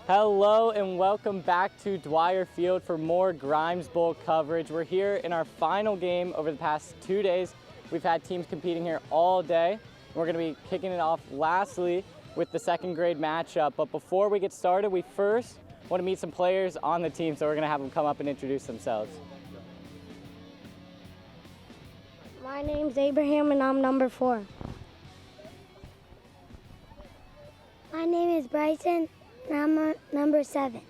Hello and welcome back to Dwire Field for more Grimes Bowl coverage. We're here in our final game over the past 2 days. We've had teams competing here all day. We're going to be kicking it off lastly with the second grade matchup. But before we get started, we first want to meet some players on the team, so we're going to have them come up and introduce themselves. My name's Abraham and I'm number 4. My name is Bryson and I'm number 7.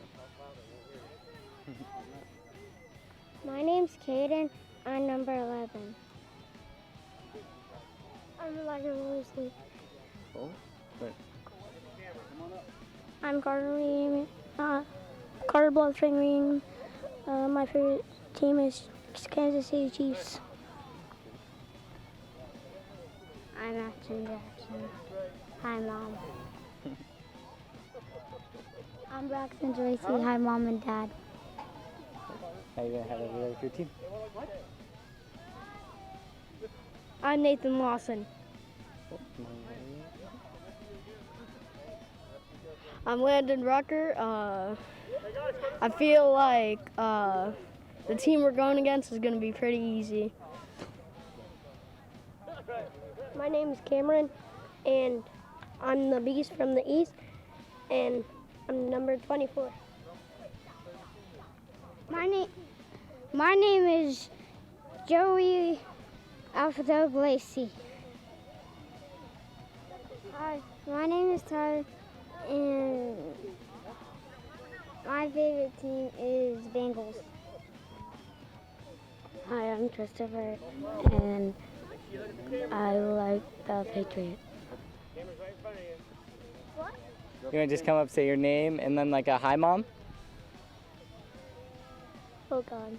My name's Caden. I'm number 11. I'm 11 Lucy. Oh, great. I'm Carter Bloodstring. My favorite team is Kansas City Chiefs. I'm Ashton Jackson. Hi, Mom. I'm Braxton Tracy. Hi, Mom and Dad. How are you going to have over there with your team? I'm Nathan Lawson. I'm Landon Rucker. I feel like the team we're going against is going to be pretty easy. My name is Cameron, and I'm the Beast from the East, and I'm number 24. My name is Joey Alfredo Lacey. Hi, my name is Tyler, and my favorite team is Bengals. Hi, I'm Christopher, and I like the Patriots. What? You want to just come up, say your name, and then like a hi, Mom? Oh, God.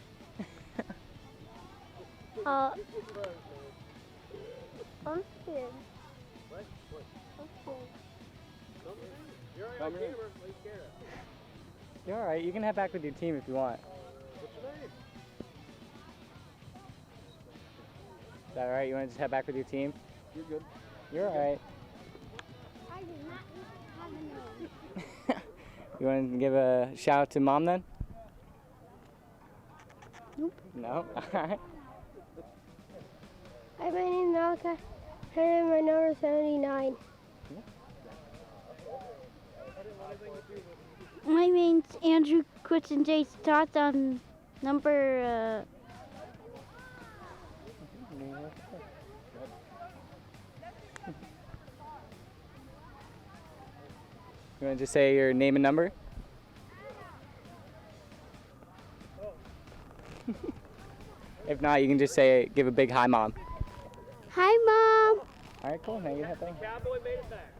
I'm scared. You're all right. You can head back with your team if you want. What's your name? Is that all right? You want to just head back with your team? You're good. You're all right. I do not have a name. You want to give a shout out to Mom then? Nope. No? All right. Hi, my name is Malachi. And my number is 79. My name's Andrew Quitson J. Stott. I'm number You want to just say your name and number? If not, you can just say, give a big hi, Mom. Hi, Mom. All right, cool. Now you can head back. Cowboy made it back.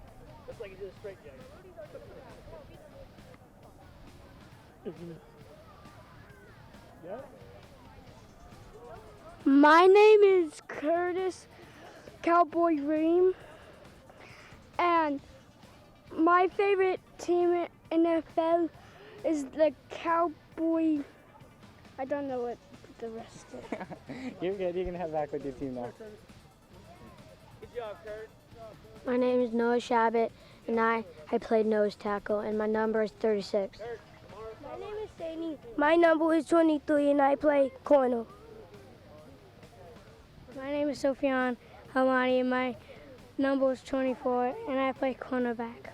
Looks like he did a straight jacket. Yeah. My name is Curtis Cowboy Ream, and my favorite team in NFL is the Cowboy. I don't know what the rest is. You're good. You can head back with your team now. Good job, Kurt. My name is Noah Shabbat, and I played nose tackle, and my number is 36. My name is Sani. My number is 23, and I play corner. My name is Sophian Hamani, and my number is 24, and I play cornerback.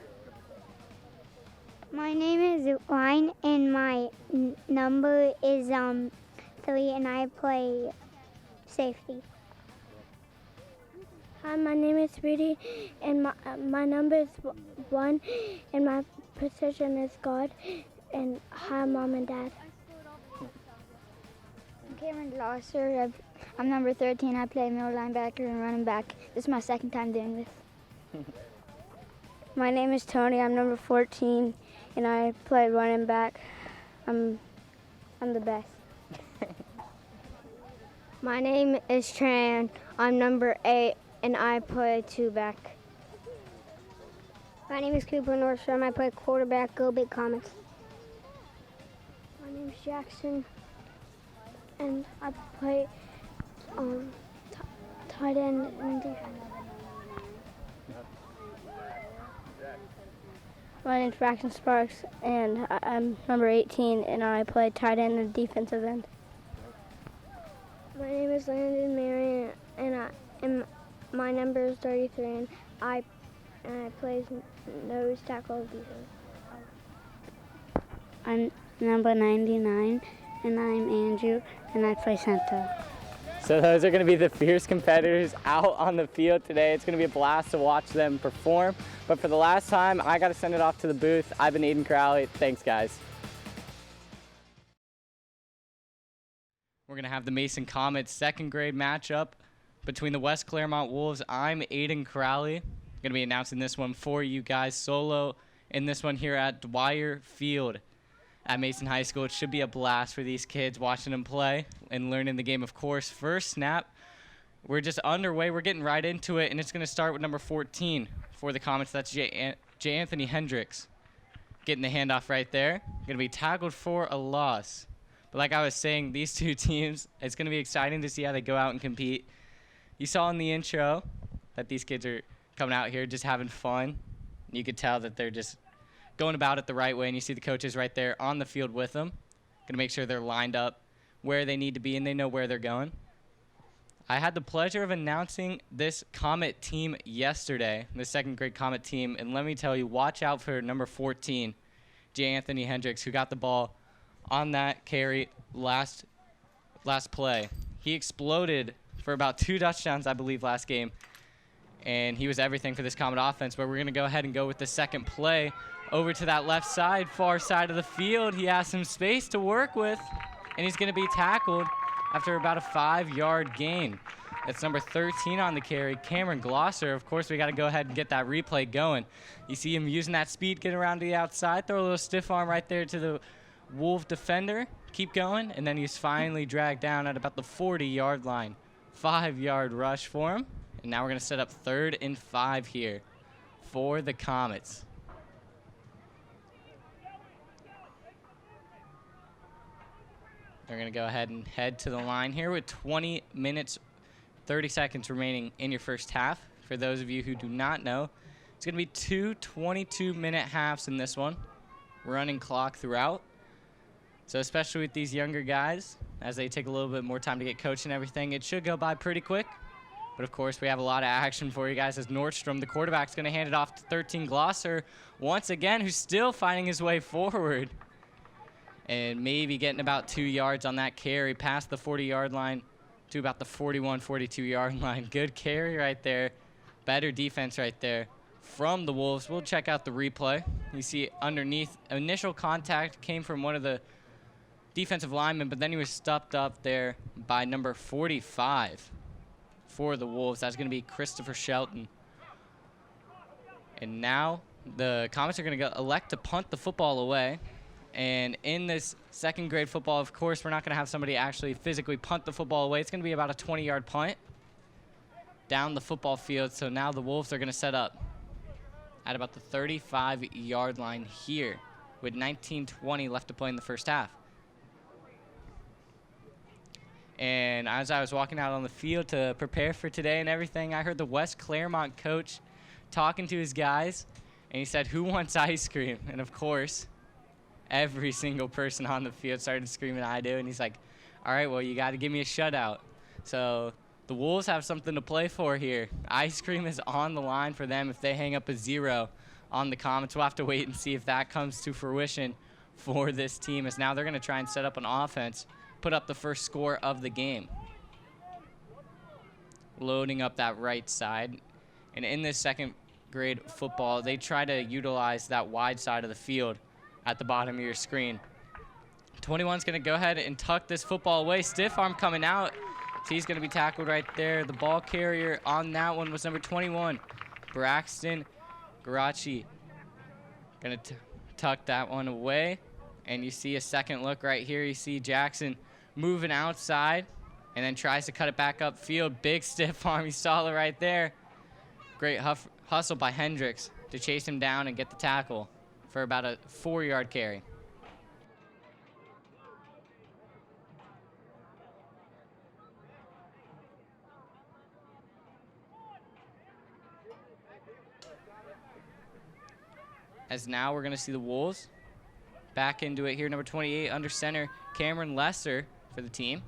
My name is Ryan, and my number is 3, and I play safety. Hi, my name is Rudy, and my number is 1, and my position is guard. And hi, Mom and Dad. I'm Cameron Glosser. I'm number 13. I play middle linebacker and running back. This is my second time doing this. My name is Tony. I'm number 14, and I play running back. I'm the best. My name is Tran. I'm number 8, and I play 2-back. My name is Cooper Nordstrom. I play quarterback. Go Big Comets. My name is Jackson, and I play tight end and defense. My name's Braxton Sparks, and I'm number 18, and I play tight end and defensive end. My name is Landon Marion, and my number is 33, and I play nose tackle defense. I'm number 99, and I'm Andrew, and I play center. So those are going to be the fierce competitors out on the field today. It's going to be a blast to watch them perform. But for the last time, I got to send it off to the booth. I've been Aiden Crowley. Thanks, guys. We're going to have the Mason Comets second grade matchup between the West Clermont Wolves. I'm Aiden Crowley. I'm going to be announcing this one for you guys solo in this one here at Dwire Field at Mason High School. It should be a blast for these kids watching them play and learning the game, of course. First snap, we're just underway. We're getting right into it, and it's going to start with number 14 for the Comets. That's J. Anthony Hendricks getting the handoff right there. Going to be tackled for a loss. But like I was saying, these two teams, it's going to be exciting to see how they go out and compete. You saw in the intro that these kids are coming out here just having fun. You could tell that they're just going about it the right way, and you see the coaches right there on the field with them. Going to make sure they're lined up where they need to be and they know where they're going. I had the pleasure of announcing this Comet team yesterday, the second grade Comet team, and let me tell you, watch out for number 14, J. Anthony Hendricks, who got the ball on that carry last play. He exploded for about 2 touchdowns, I believe, last game, and he was everything for this Comet offense. But we're going to go ahead and go with the second play over to that left side, far side of the field. He has some space to work with, and he's going to be tackled after about a 5-yard gain. That's number 13 on the carry, Cameron Glosser. Of course, we got to go ahead and get that replay going. You see him using that speed, get around to the outside, throw a little stiff arm right there to the Wolf defender, keep going, and then he's finally dragged down at about the 40-yard line. 5-yard rush for him, and now we're going to set up 3rd and 5 here for the Comets. They're going to go ahead and head to the line here with 20 minutes, 30 seconds remaining in your first half. For those of you who do not know, it's going to be 2 22-minute halves in this one, running clock throughout. So especially with these younger guys, as they take a little bit more time to get coached and everything, it should go by pretty quick. But of course, we have a lot of action for you guys as Nordstrom, the quarterback, is going to hand it off to 13 Glosser once again, who's still finding his way forward. And maybe getting about 2 yards on that carry past the 40-yard line to about the 41, 42-yard line. Good carry right there. Better defense right there from the Wolves. We'll check out the replay. You see underneath, initial contact came from one of the defensive linemen, but then he was stopped up there by number 45 for the Wolves. That's going to be Christopher Shelton. And now the Comets are going to elect to punt the football away. And in this second grade football, of course, we're not going to have somebody actually physically punt the football away. It's going to be about a 20-yard punt down the football field. So now the Wolves are going to set up at about the 35-yard line here with 19:20 left to play in the first half. And as I was walking out on the field to prepare for today and everything, I heard the West Clermont coach talking to his guys, and he said, "Who wants ice cream?" And of course, every single person on the field started screaming, "I do." And he's like, "All right, well, you got to give me a shutout." So the Wolves have something to play for here. Ice cream is on the line for them if they hang up a 0 on the Comets. We'll have to wait and see if that comes to fruition for this team, as now they're going to try and set up an offense, put up the first score of the game. Loading up that right side. And in this second grade football, they try to utilize that wide side of the field at the bottom of your screen. 21's going to go ahead and tuck this football away. Stiff arm coming out. So he's going to be tackled right there. The ball carrier on that one was number 21, Braxton Garachi. Going to tuck that one away. And you see a second look right here. You see Jackson moving outside and then tries to cut it back upfield. Big stiff arm. You saw it right there. Great hustle by Hendricks to chase him down and get the tackle for about a 4-yard carry. as now we're going to see the Wolves back into it here. Number 28 under center, Cameron Lester for the team.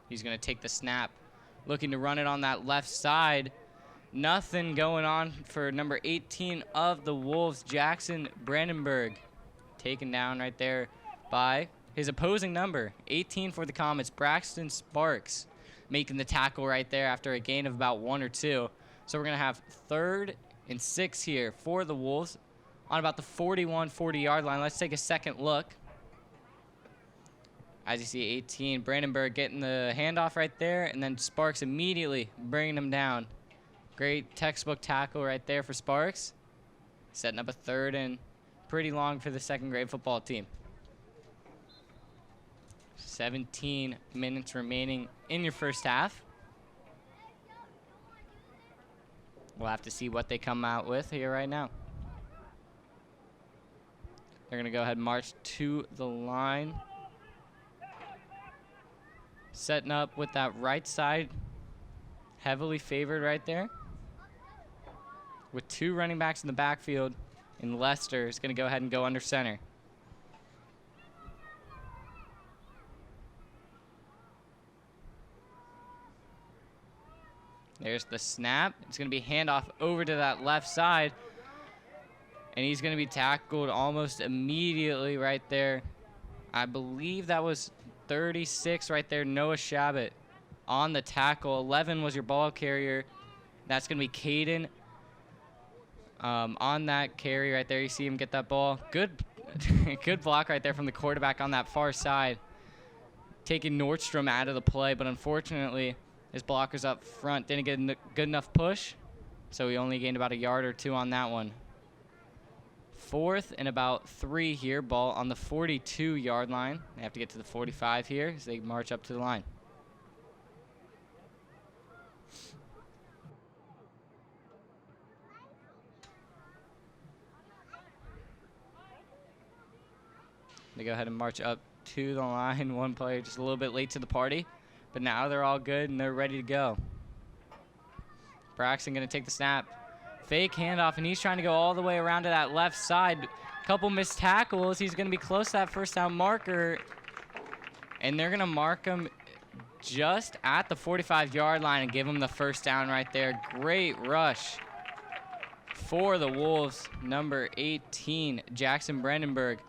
He's going to take the snap, looking to run it on that left side. Nothing going on for number 18 of the Wolves, Jackson Brandenburg. Taken down right there by his opposing number, 18 for the Comets, Braxton Sparks, making the tackle right there after a gain of about 1 or 2. So we're going to have 3rd and 6 here for the Wolves on about the 41-40-yard line. Let's take a second look. As you see, 18, Brandenburg getting the handoff right there, and then Sparks immediately bringing him down. Great textbook tackle right there for Sparks. Setting up a 3rd and pretty long for the 2nd grade football team. 17 minutes remaining in your first half. We'll have to see what they come out with here right now. They're going to go ahead and march to the line. Setting up with that right side, heavily favored right there. With 2 running backs in the backfield, and Lester is going to go ahead and go under center. There's the snap. It's going to be handoff over to that left side. And he's going to be tackled almost immediately right there. I believe that was 36 right there, Noah Shabbat on the tackle. 11 was your ball carrier. That's going to be Caden on that carry right there. You see him get that ball. Good good block right there from the quarterback on that far side. Taking Nordstrom out of the play, but unfortunately his blockers up front didn't get a good enough push, so he only gained about a yard or 2 on that one. 4th and about 3 here. Ball on the 42-yard line. They have to get to the 45 here as they march up to the line. They go ahead and march up to the line. One player just a little bit late to the party, but now they're all good and they're ready to go. Braxton going to take the snap. Fake handoff, and he's trying to go all the way around to that left side. Couple missed tackles. He's going to be close to that first down marker, and they're going to mark him just at the 45-yard line and give him the first down right there. Great rush for the Wolves. Number 18, Jackson Brandenburg,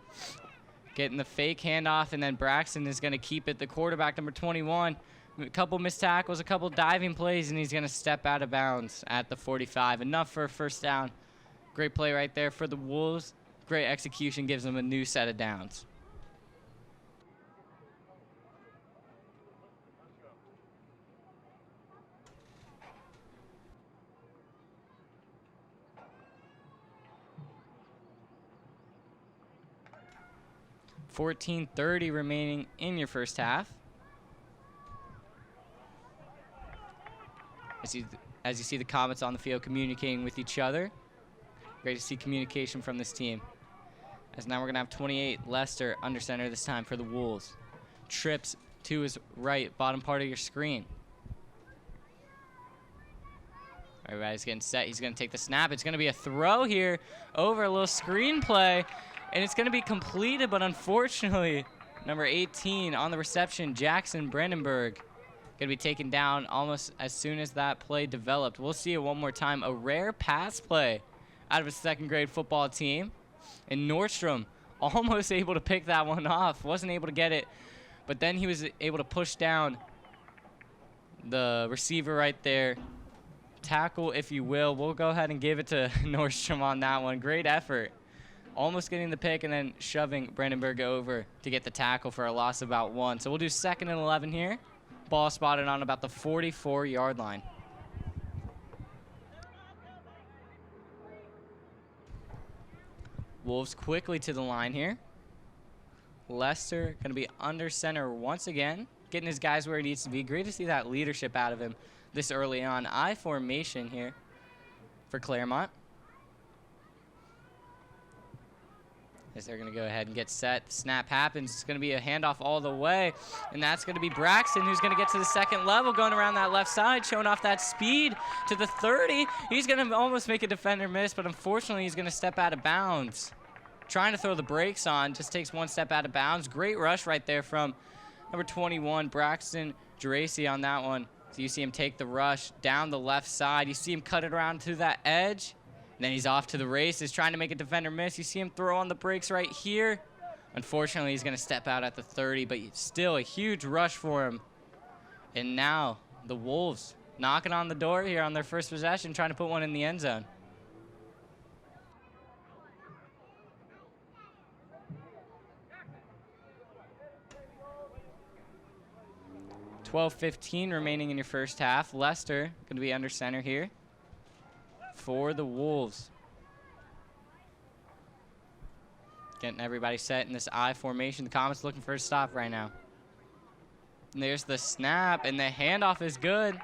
getting the fake handoff, and then Braxton is going to keep it. The quarterback, number 21, a couple missed tackles, a couple diving plays, and he's going to step out of bounds at the 45. Enough for a first down. Great play right there for the Wolves. Great execution, gives them a new set of downs. .30 remaining in your first half. As you see the Comets on the field communicating with each other. Great to see communication from this team. As now we're going to have 28, Lester, under center this time for the Wolves. Trips to his right, bottom part of your screen. Everybody's getting set. He's going to take the snap. It's going to be a throw here over a little screen play, and it's going to be completed, but unfortunately, number 18 on the reception, Jackson Brandenburg, going to be taken down almost as soon as that play developed. We'll see it one more time. A rare pass play out of a 2nd grade football team. And Nordstrom almost able to pick that one off. Wasn't able to get it, but then he was able to push down the receiver right there. Tackle, if you will. We'll go ahead and give it to Nordstrom on that one. Great effort. Almost getting the pick and then shoving Brandenburg over to get the tackle for a loss of about 1. So we'll do 2nd and 11 here. Ball spotted on about the 44-yard line. Wolves quickly to the line here. Lester going to be under center once again, getting his guys where he needs to be. Great to see that leadership out of him this early on. I formation here for Clermont. as they're going to go ahead and get set. Snap happens. It's going to be a handoff all the way, and that's going to be Braxton, who's going to get to the second level, going around that left side, showing off that speed to the 30. He's going to almost make a defender miss, but unfortunately he's going to step out of bounds. Trying to throw the brakes on, just takes one step out of bounds. Great rush right there from number 21, Braxton Geraci on that one. So you see him take the rush down the left side. You see him cut it around to that edge. And then he's off to the races, trying to make a defender miss. You see him throw on the brakes right here. Unfortunately, he's going to step out at the 30, but still a huge rush for him. And now the Wolves knocking on the door here on their first possession, trying to put one in the end zone. $12:15 remaining in your first half. Lester going to be under center here for the Wolves. Getting everybody set in this I formation. The Comets looking for a stop right now. And there's the snap, and the handoff is good.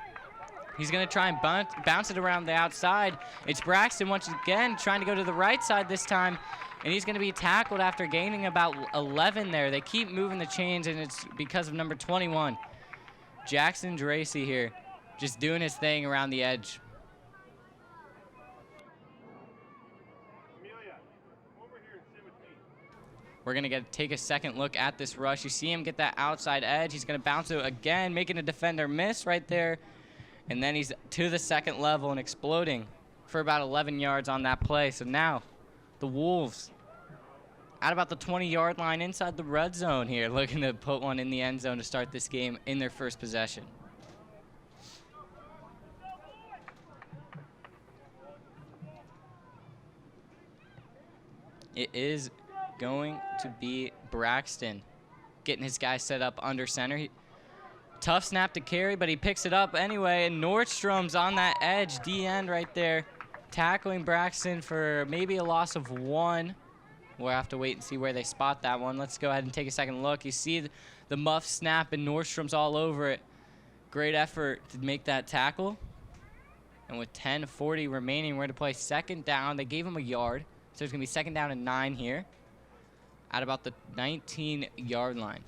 He's going to try and bounce it around the outside. It's Braxton once again trying to go to the right side this time, and he's going to be tackled after gaining about 11 there. They keep moving the chains, and it's because of number 21. Jackson Geraci here, just doing his thing around the edge. We're going to take a second look at this rush. You see him get that outside edge. He's going to bounce it again, making a defender miss right there. And then he's to the second level and exploding for about 11 yards on that play. So now the Wolves at about the 20-yard line inside the red zone here, looking to put one in the end zone to start this game in their first possession. It is going to be Braxton getting his guy set up under center. Tough snap to carry, but he picks it up anyway, and Nordstrom's on that edge, D-end right there, tackling Braxton for maybe a loss of 1. We'll have to wait and see where they spot that one. Let's go ahead and take a second look. You see the muff snap, and Nordstrom's all over it. Great effort to make that tackle. And with 10:40 remaining, we're going to play second down. They gave him a yard, so it's going to be second down and 9 here at about the 19-yard line.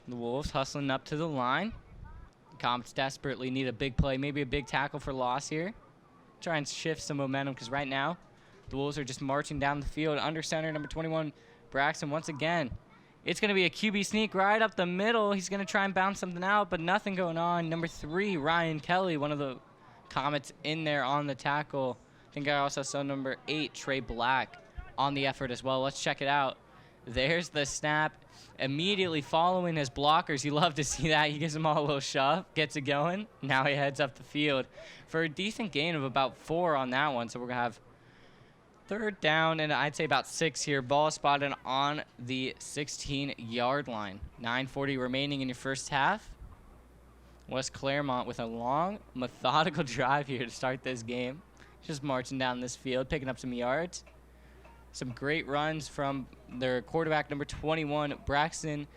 The Wolves hustling up to the line. Comets desperately need a big play, maybe a big tackle for loss here. Try and shift some momentum, because right now the Wolves are just marching down the field. Under center, number 21, Braxton once again. It's going to be a QB sneak right up the middle. He's going to try and bounce something out, but nothing going on. Number 3, Ryan Kelly, one of the Comets in there on the tackle. I think I also saw number 8, Trey Black, on the effort as well. Let's check it out. There's the snap. Immediately following his blockers. You love to see that. He gives them all a little shove, gets it going. Now he heads up the field for a decent gain of about 4 on that one. So we're going to have third down and I'd say about 6 here. Ball spotted on the 16-yard line. 9:40 remaining in your first half. West Clermont with a long, methodical drive here to start this game. Just marching down this field, picking up some yards. Some great runs from their quarterback, number 21, Braxton.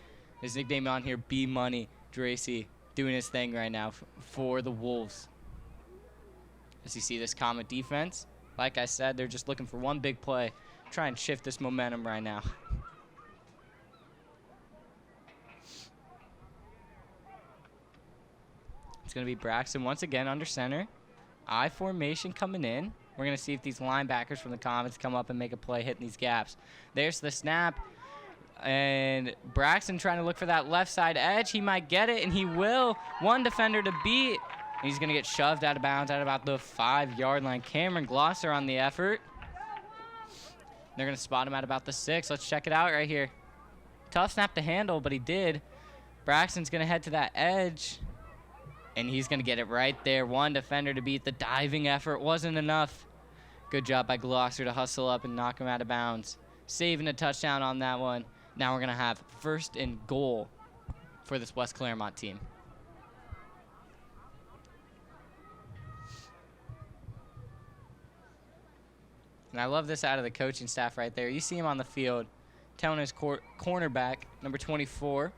His nickname on here, B-Money, Geraci, doing his thing right now for the Wolves. As you see this Comet defense, like I said, they're just looking for one big play. Try and shift this momentum right now. It's going to be Braxton once again under center. I formation coming in. We're going to see if these linebackers from the Comets come up and make a play hitting these gaps. There's the snap. And Braxton trying to look for that left side edge. He might get it, and he will. One defender to beat. He's going to get shoved out of bounds at about the 5-yard line. Cameron Glosser on the effort. They're going to spot him at about the 6. Let's check it out right here. Tough snap to handle, but he did. Braxton's going to head to that edge. And he's going to get it right there. One defender to beat. The diving effort wasn't enough. Good job by Glosser to hustle up and knock him out of bounds. Saving a touchdown on that one. Now we're going to have first and goal for this West Clermont team. And I love this out of the coaching staff right there. You see him on the field telling his cornerback, number 24,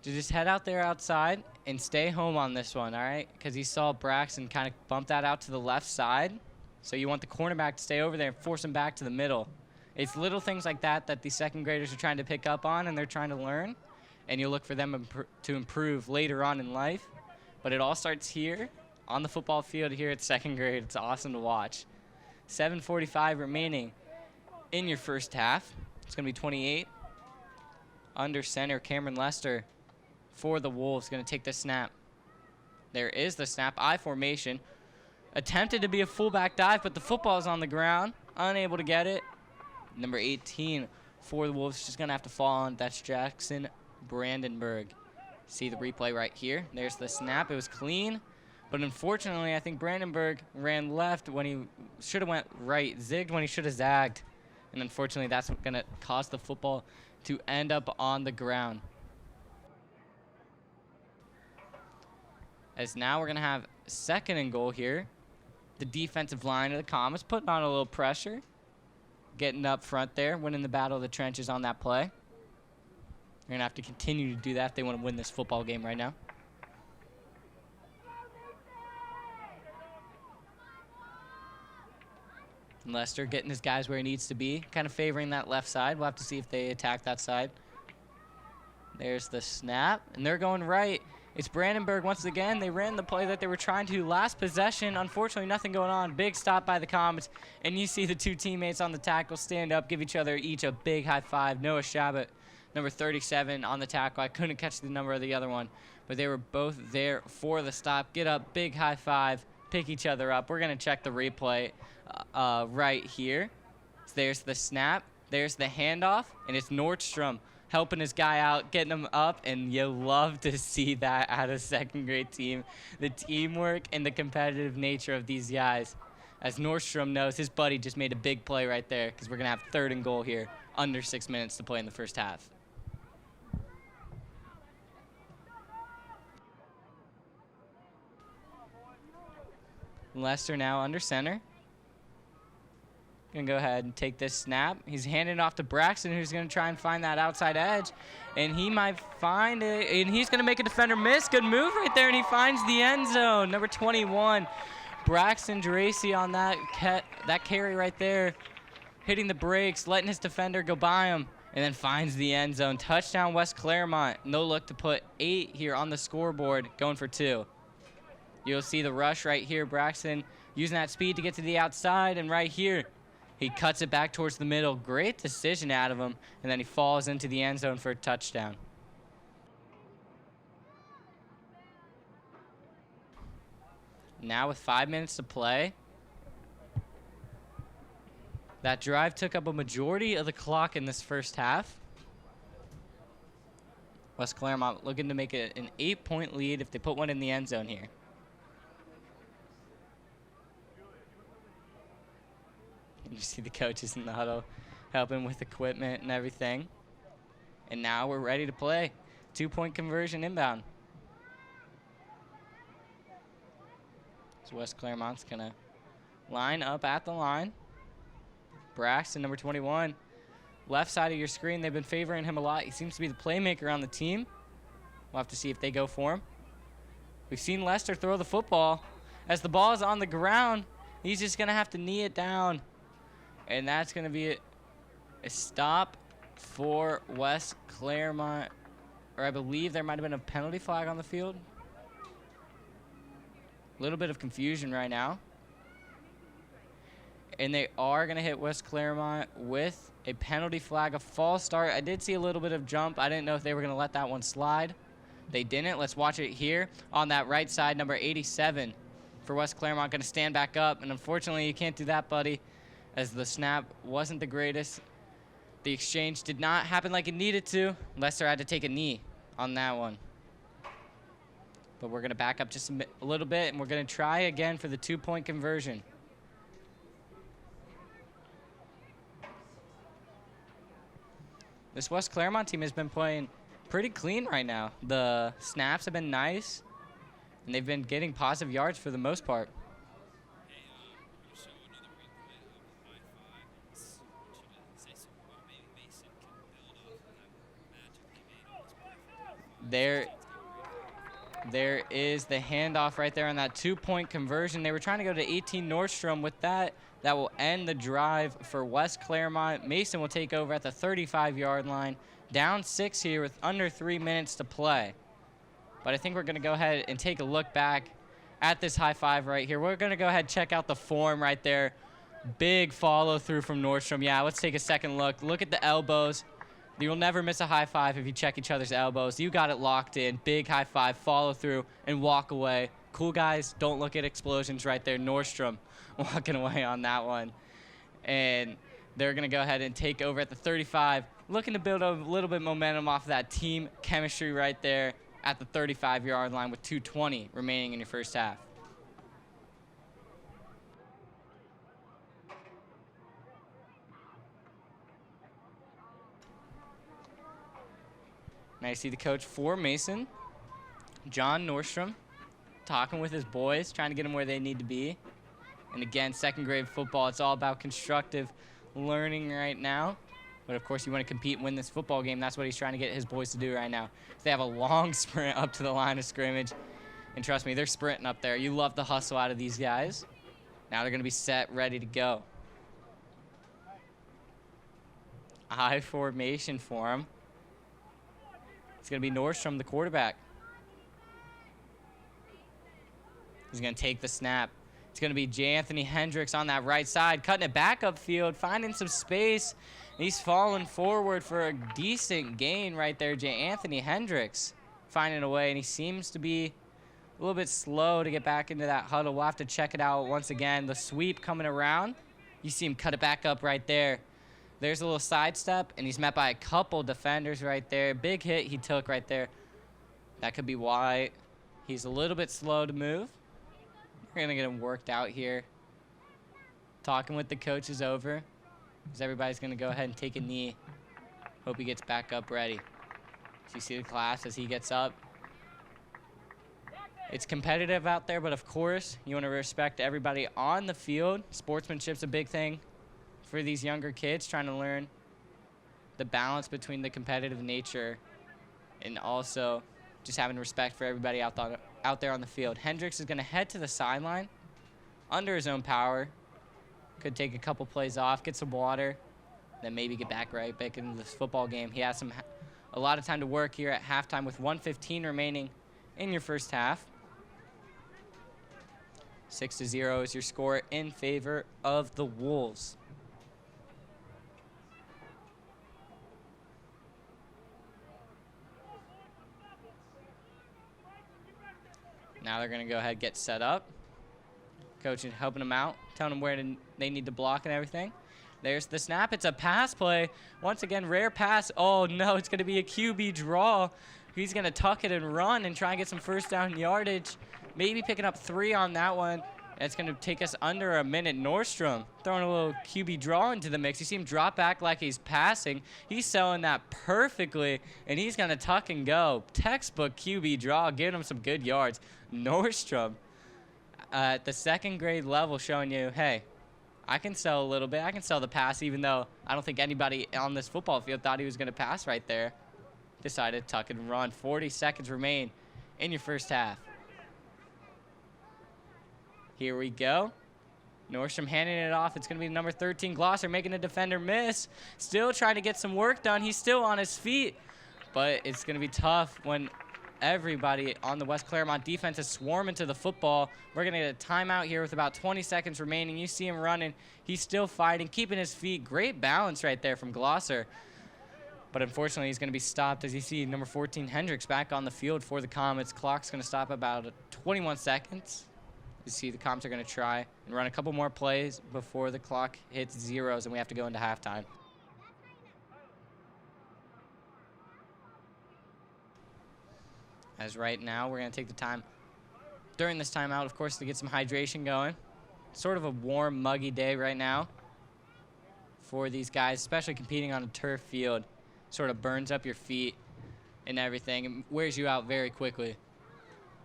to just head out there outside and stay home on this one, all right? Because he saw Braxton kind of bump that out to the left side. So you want the cornerback to stay over there and force him back to the middle. It's little things like that that the second graders are trying to pick up on and they're trying to learn. And you look for them to improve later on in life. But it all starts here on the football field here at second grade. It's awesome to watch. 7:45 remaining in your first half. It's going to be 28. Under center, Cameron Lester for the Wolves going to take the snap. There is the snap. I formation. Attempted to be a fullback dive, but the football is on the ground. Unable to get it. Number 18 for the Wolves just going to have to fall on. That's Jackson Brandenburg. See the replay right here. There's the snap. It was clean. But unfortunately, I think Brandenburg ran left when he should have went right. Zigged when he should have zagged. And unfortunately, that's going to cause the football to end up on the ground. As now we're going to have second and goal here. The defensive line of the Comets putting on a little pressure. Getting up front there, winning the battle of the trenches on that play. They're going to have to continue to do that if they want to win this football game right now. And Lester getting his guys where he needs to be, kind of favoring that left side. We'll have to see if they attack that side. There's the snap, and they're going right. It's Brandenburg once again. They ran the play that they were trying to. Last possession, unfortunately, nothing going on. Big stop by the Comets, and you see the two teammates on the tackle stand up, give each other each a big high five. Noah Shabbat, number 37, on the tackle. I couldn't catch the number of the other one, but they were both there for the stop. Get up, big high five, pick each other up. We're going to check the replay right here. So there's the snap, there's the handoff, and it's Nordstrom helping his guy out, getting him up, and you love to see that out of second grade team. The teamwork and the competitive nature of these guys. As Nordstrom knows, his buddy just made a big play right there because we're going to have third and goal here, under 6 minutes to play in the first half. Lester now under center. Gonna go ahead and take this snap. He's handing it off to Braxton, who's gonna try and find that outside edge, and he might find it, and he's gonna make a defender miss. Good move right there, and he finds the end zone. Number 21, Braxton Geraci on that carry right there, hitting the brakes, letting his defender go by him, and then finds the end zone. Touchdown, West Clermont. No look to put 8 here on the scoreboard, going for 2. You'll see the rush right here. Braxton using that speed to get to the outside, and right here, he cuts it back towards the middle. Great decision out of him, and then he falls into the end zone for a touchdown. Now with 5 minutes to play, that drive took up a majority of the clock in this first half. West Clermont looking to make it an 8-point lead if they put one in the end zone here. You see the coaches in the huddle helping with equipment and everything. And now we're ready to play. 2-point conversion inbound. So West Clermont's going to line up at the line. Braxton, number 21. Left side of your screen, they've been favoring him a lot. He seems to be the playmaker on the team. We'll have to see if they go for him. We've seen Lester throw the football. As the ball is on the ground, he's just going to have to knee it down. And that's going to be a stop for West Clermont. Or I believe there might have been a penalty flag on the field. A little bit of confusion right now. And they are going to hit West Clermont with a penalty flag, a false start. I did see a little bit of jump. I didn't know if they were going to let that one slide. They didn't. Let's watch it here on that right side, number 87 for West Clermont. Going to stand back up. And unfortunately, you can't do that, buddy, as the snap wasn't the greatest. The exchange did not happen like it needed to. Lester had to take a knee on that one. But we're going to back up just a little bit, and we're going to try again for the 2-point conversion. This West Clermont team has been playing pretty clean right now. The snaps have been nice, and they've been getting positive yards for the most part. There is the handoff right there on that 2-point conversion. They were trying to go to 18 Nordstrom. With that, that will end the drive for West Clermont. Mason will take over at the 35-yard line. Down 6 here with under 3 minutes to play. But I think we're going to go ahead and take a look back at this high five right here. We're going to go ahead and check out the form right there. Big follow through from Nordstrom. Yeah, let's take a second look. Look at the elbows. You'll never miss a high five if you check each other's elbows. You got it locked in. Big high five, follow through, and walk away. Cool guys, don't look at explosions right there. Nordstrom walking away on that one. And they're going to go ahead and take over at the 35. Looking to build a little bit of momentum off of that team chemistry right there at the 35-yard line with 2:20 remaining in your first half. Now you see the coach for Mason, John Nordstrom, talking with his boys, trying to get them where they need to be. And again, second grade football, it's all about constructive learning right now. But of course, you want to compete and win this football game. That's what he's trying to get his boys to do right now. They have a long sprint up to the line of scrimmage. And trust me, they're sprinting up there. You love the hustle out of these guys. Now they're going to be set, ready to go. I formation for him. It's going to be Nordstrom, the quarterback. He's going to take the snap. It's going to be J. Anthony Hendricks on that right side, cutting it back upfield, finding some space. He's falling forward for a decent gain right there, J. Anthony Hendricks finding a way, and he seems to be a little bit slow to get back into that huddle. We'll have to check it out once again. The sweep coming around. You see him cut it back up right there. There's a little sidestep, and he's met by a couple defenders right there. Big hit he took right there. That could be why he's a little bit slow to move. We're going to get him worked out here. Talking with the coaches over, because everybody's going to go ahead and take a knee. Hope he gets back up ready. So you see the class as he gets up. It's competitive out there, but of course, you want to respect everybody on the field. Sportsmanship's a big thing for these younger kids, trying to learn the balance between the competitive nature and also just having respect for everybody out there on the field. Hendricks is going to head to the sideline under his own power. Could take a couple plays off, get some water, then maybe get back into this football game. He has a lot of time to work here at halftime with 1:15 remaining in your first half. 6-0 is your score in favor of the Wolves. Now they're going to go ahead and get set up. Coach is helping them out, telling them where they need to block and everything. There's the snap. It's a pass play. Once again, rare pass. Oh, no, it's going to be a QB draw. He's going to tuck it and run and try and get some first down yardage. Maybe picking up 3 on that one. And it's going to take us under a minute. Nordstrom throwing a little QB draw into the mix. You see him drop back like he's passing. He's selling that perfectly, and he's going to tuck and go. Textbook QB draw, giving him some good yards. Nordstrom at the second grade level showing you, hey, I can sell a little bit. I can sell the pass, even though I don't think anybody on this football field thought he was going to pass right there. Decided to tuck and run. 40 seconds remain in your first half. Here we go. Nordstrom handing it off. It's going to be number 13, Glosser, making a defender miss. Still trying to get some work done. He's still on his feet. But it's going to be tough when everybody on the West Clermont defense is swarming to the football. We're going to get a timeout here with about 20 seconds remaining. You see him running. He's still fighting, keeping his feet. Great balance right there from Glosser. But unfortunately, he's going to be stopped as you see number 14, Hendricks, back on the field for the Comets. Clock's going to stop about 21 seconds. You see the Comets are going to try and run a couple more plays before the clock hits zeros and we have to go into halftime. As right now, we're going to take the time during this timeout, of course, to get some hydration going. Sort of a warm, muggy day right now for these guys, especially competing on a turf field. Sort of burns up your feet and everything and wears you out very quickly.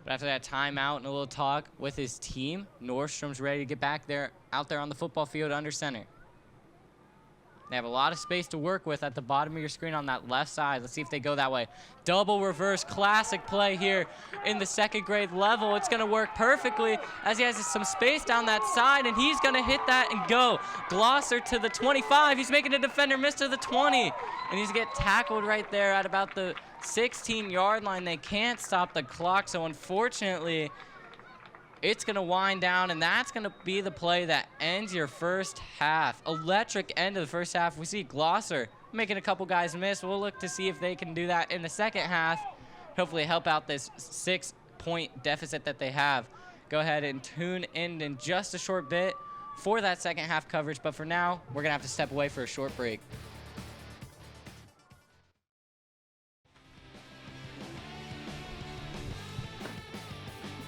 But after that timeout and a little talk with his team, Nordstrom's ready to get back there, out there on the football field under center. They have a lot of space to work with at the bottom of your screen on that left side. Let's see if they go that way. Double reverse, classic play here in the second grade level. It's gonna work perfectly as he has some space down that side, and he's gonna hit that and go. Glosser to the 25. He's making a defender miss to the 20, and he's get tackled right there at about the 16-yard line. They can't stop the clock, so unfortunately, it's going to wind down, and that's going to be the play that ends your first half. Electric end of the first half. We see Glosser making a couple guys miss. We'll look to see if they can do that in the second half. Hopefully help out this 6-point deficit that they have. Go ahead and tune in just a short bit for that second half coverage, but for now, we're going to have to step away for a short break.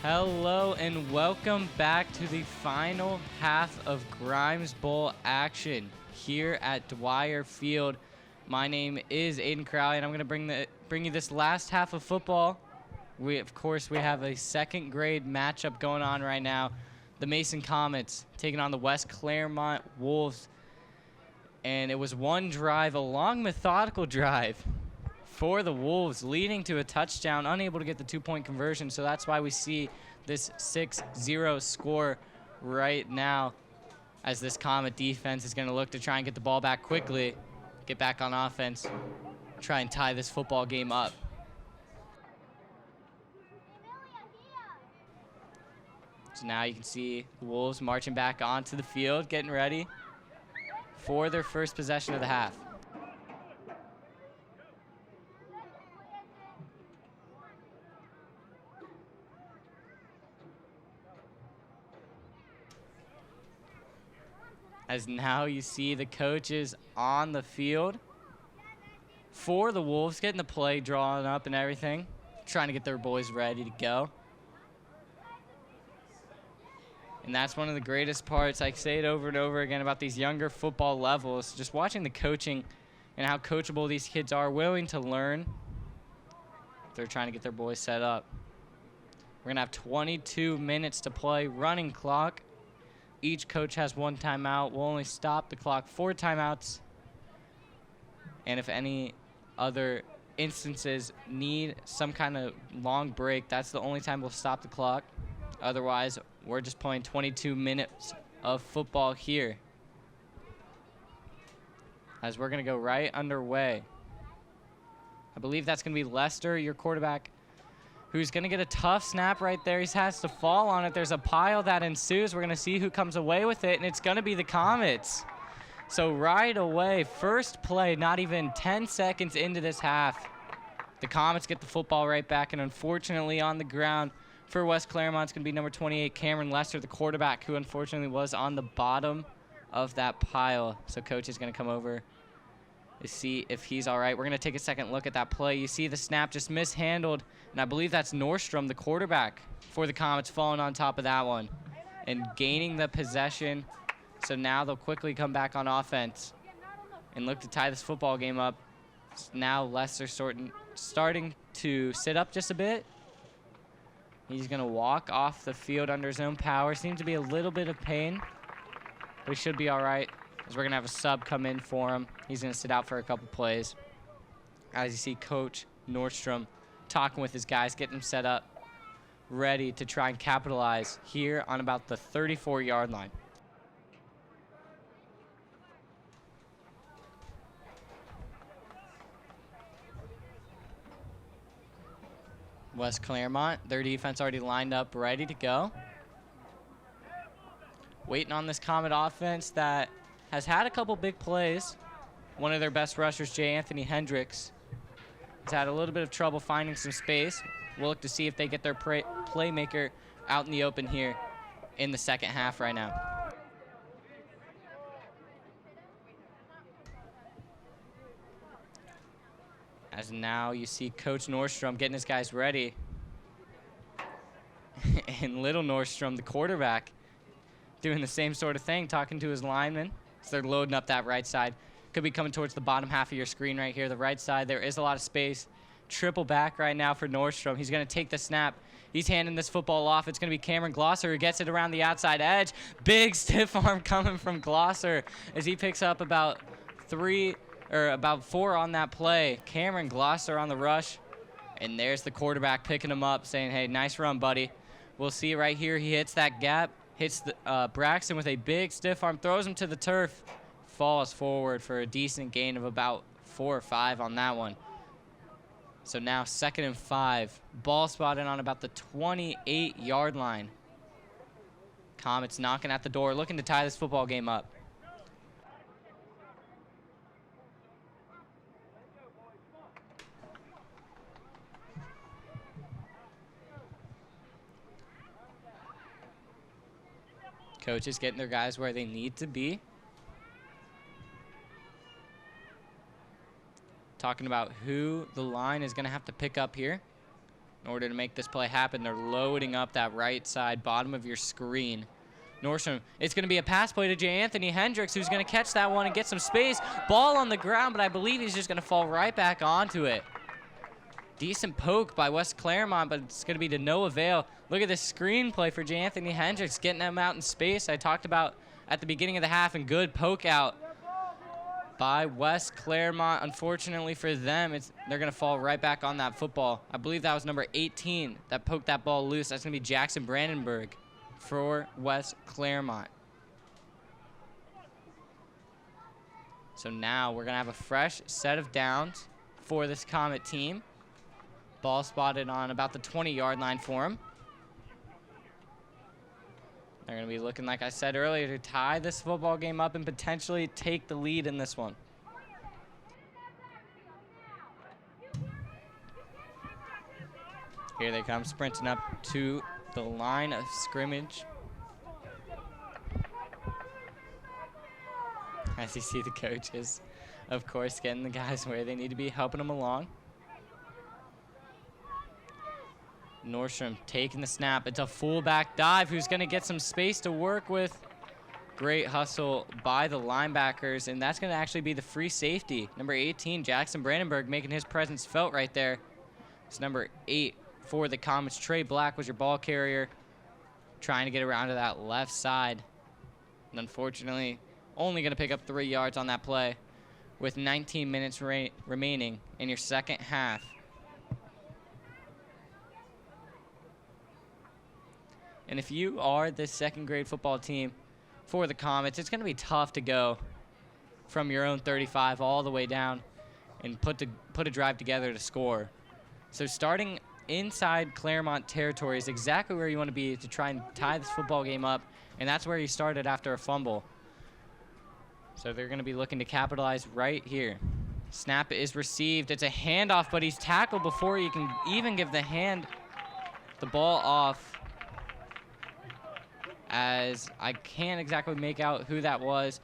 Hello and welcome back to the final half of Grimes Bowl action here at Dwire Field. My name is Aiden Crowley, and I'm going to bring you this last half of football. Of course, we have a second grade matchup going on right now. The Mason Comets taking on the West Clermont Wolves, and it was one drive, a long methodical drive for the Wolves, leading to a touchdown, unable to get the 2-point conversion. So that's why we see this 6-0 score right now, as this Comet defense is going to look to try and get the ball back quickly, get back on offense, try and tie this football game up. So now you can see the Wolves marching back onto the field, getting ready for their first possession of the half. As now you see the coaches on the field for the Wolves, getting the play drawn up and everything, trying to get their boys ready to go. And that's one of the greatest parts, I say it over and over again, about these younger football levels, just watching the coaching and how coachable these kids are, willing to learn. They're trying to get their boys set up. We're going to have 22 minutes to play, running clock. Each coach has 1 timeout. We'll only stop the clock 4 timeouts. And if any other instances need some kind of long break, that's the only time we'll stop the clock. Otherwise, we're just playing 22 minutes of football here, as we're going to go right underway. I believe that's going to be Lester, your quarterback, who's going to get a tough snap right there. He has to fall on it. There's a pile that ensues. We're going to see who comes away with it, and it's going to be the Comets. So right away, first play, not even 10 seconds into this half, the Comets get the football right back, and unfortunately on the ground for West Clermont, it's going to be number 28, Cameron Lester, the quarterback, who unfortunately was on the bottom of that pile. So coach is going to come over to see if he's all right. We're going to take a second look at that play. You see the snap just mishandled, and I believe that's Nordstrom, the quarterback for the Comets, falling on top of that one and gaining the possession. So now they'll quickly come back on offense and look to tie this football game up. Now Lester starting to sit up just a bit. He's going to walk off the field under his own power. Seems to be a little bit of pain, but he should be all right, as we're going to have a sub come in for him. He's going to sit out for a couple plays. As you see Coach Nordstrom talking with his guys, getting them set up, ready to try and capitalize here on about the 34-yard line. West Clermont, their defense already lined up, ready to go. Waiting on this Comet offense that has had a couple big plays. One of their best rushers, J. Anthony Hendricks, has had a little bit of trouble finding some space. We'll look to see if they get their playmaker out in the open here in the second half right now. As now you see Coach Nordstrom getting his guys ready. And little Nordstrom, the quarterback, doing the same sort of thing, talking to his linemen. So they're loading up that right side. Could be coming towards the bottom half of your screen right here, the right side. There is a lot of space. Triple back right now for Nordstrom. He's going to take the snap. He's handing this football off. It's going to be Cameron Glosser who gets it around the outside edge. Big stiff arm coming from Glosser as he picks up about about 4 on that play. Cameron Glosser on the rush. And there's the quarterback picking him up, saying, hey, nice run, buddy. We'll see right here. He hits that gap, hits the, Braxton with a big stiff arm, throws him to the turf, falls forward for a decent gain of about 4 or 5 on that one. So now 2nd and 5. Ball spotted on about the 28-yard line. Comets knocking at the door, looking to tie this football game up. Coaches getting their guys where they need to be. Talking about who the line is going to have to pick up here in order to make this play happen. They're loading up that right side, bottom of your screen. Nordstrom, it's going to be a pass play to J. Anthony Hendricks, who's going to catch that one and get some space. Ball on the ground, but I believe he's just going to fall right back onto it. Decent poke by West Clermont, but it's going to be to no avail. Look at this screenplay for J. Anthony Hendricks, getting him out in space. I talked about at the beginning of the half, and good poke out by West Clermont. Unfortunately for them, they're going to fall right back on that football. I believe that was number 18 that poked that ball loose. That's going to be Jackson Brandenburg for West Clermont. So now we're going to have a fresh set of downs for this Comet team. Ball spotted on about the 20-yard line for him. They're going to be looking, like I said earlier, to tie this football game up and potentially take the lead in this one. Here they come, sprinting up to the line of scrimmage. As you see the coaches, of course, getting the guys where they need to be, helping them along. Nordstrom taking the snap. It's a fullback dive who's going to get some space to work with. Great hustle by the linebackers, and that's going to actually be the free safety. Number 18, Jackson Brandenburg, making his presence felt right there. It's number 8 for the Comets. Trey Black was your ball carrier, trying to get around to that left side. And unfortunately, only going to pick up 3 yards on that play with 19 minutes remaining in your second half. And if you are the second grade football team for the Comets, it's going to be tough to go from your own 35 all the way down and put a drive together to score. So starting inside Clermont territory is exactly where you want to be to try and tie this football game up, and that's where you started after a fumble. So they're going to be looking to capitalize right here. Snap is received. It's a handoff, but he's tackled before you can even give the ball off. As I can't exactly make out who that was